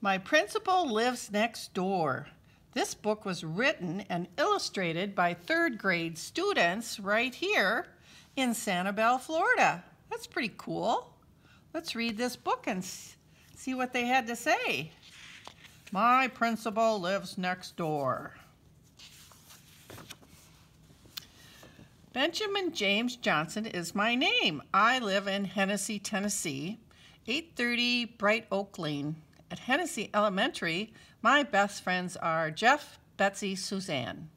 My Principal Lives Next Door. This book was written and illustrated by third grade students right here in Sanibel, Florida. That's pretty cool. Let's read this book and see what they had to say. My principal lives next door. Benjamin James Johnson is my name. I live in Hennessy, Tennessee, 830 Bright Oak Lane. At Hennessy Elementary, my best friends are Jeff, Betsy, Suzanne.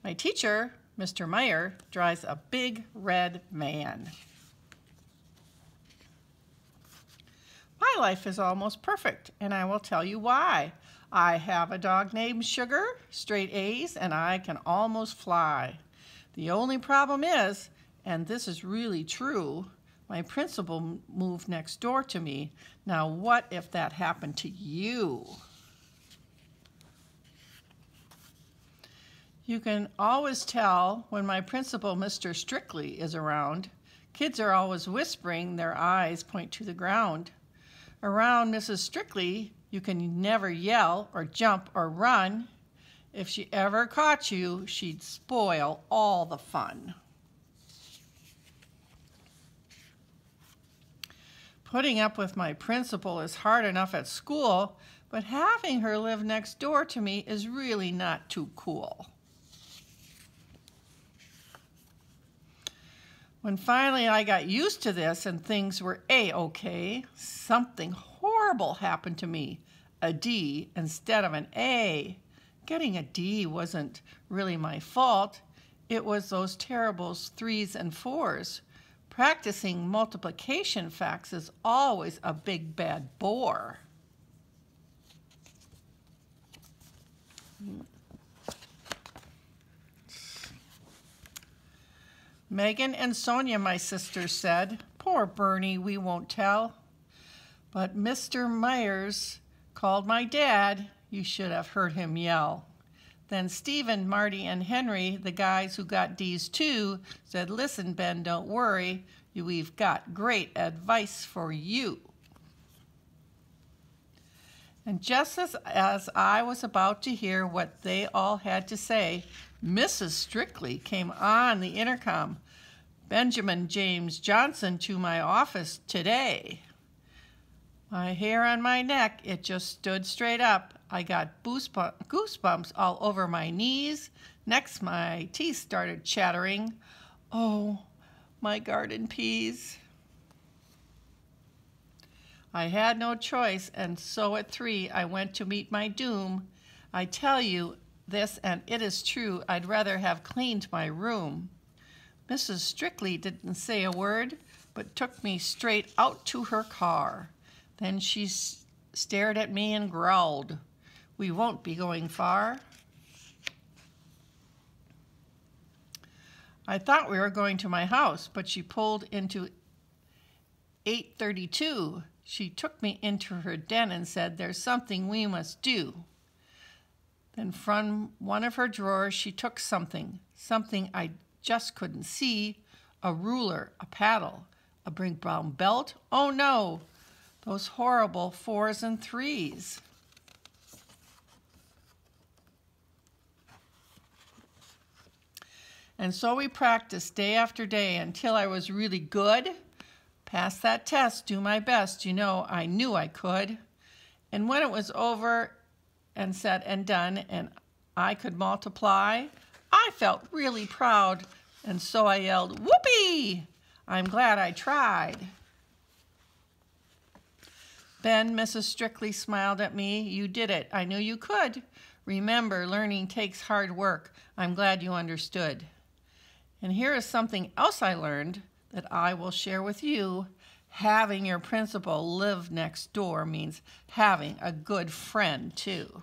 My teacher, Mr. Meyer, drives a big red van. My life is almost perfect, and I will tell you why. I have a dog named Sugar, straight A's, and I can almost fly. The only problem is, and this is really true, my principal moved next door to me. Now, what if that happened to you? You can always tell when my principal, Mr. Strictly, is around. Kids are always whispering, their eyes point to the ground. Around Mrs. Strictly, you can never yell or jump or run. If she ever caught you, she'd spoil all the fun. Putting up with my principal is hard enough at school, but having her live next door to me is really not too cool. When finally I got used to this and things were A-okay, something horrible happened to me, a D instead of an A. Getting a D wasn't really my fault. It was those terrible 3s and 4s. Practicing multiplication facts is always a big bad bore. Megan and Sonia, my sisters, said, "Poor Bernie, we won't tell." But Mr. Myers called my dad. You should have heard him yell. Then Stephen, Marty, and Henry, the guys who got D's too, said, "Listen, Ben, don't worry. We've got great advice for you." And just as I was about to hear what they all had to say, Mrs. Strictly came on the intercom. "Benjamin James Johnson to my office today." My hair on my neck, it just stood straight up. I got goosebumps all over my knees. Next, my teeth started chattering. Oh, my garden peas. I had no choice, and so at 3 I went to meet my doom. I tell you this, and it is true, I'd rather have cleaned my room. Mrs. Strictly didn't say a word, but took me straight out to her car. Then she stared at me and growled, "We won't be going far." I thought we were going to my house, but she pulled into 832. She took me into her den and said, "There's something we must do." Then from one of her drawers, she took something I just couldn't see, a ruler, a paddle, a big brown belt. Oh no, those horrible 4s and 3s. And so we practiced day after day until I was really good. Pass that test, do my best, you know, I knew I could. And when it was over and said and done and I could multiply, I felt really proud, and so I yelled, "Whoopee! I'm glad I tried." Ben, Mrs. Strictly smiled at me. "You did it. I knew you could. Remember, learning takes hard work. I'm glad you understood." And here is something else I learned that I will share with you. Having your principal live next door means having a good friend too.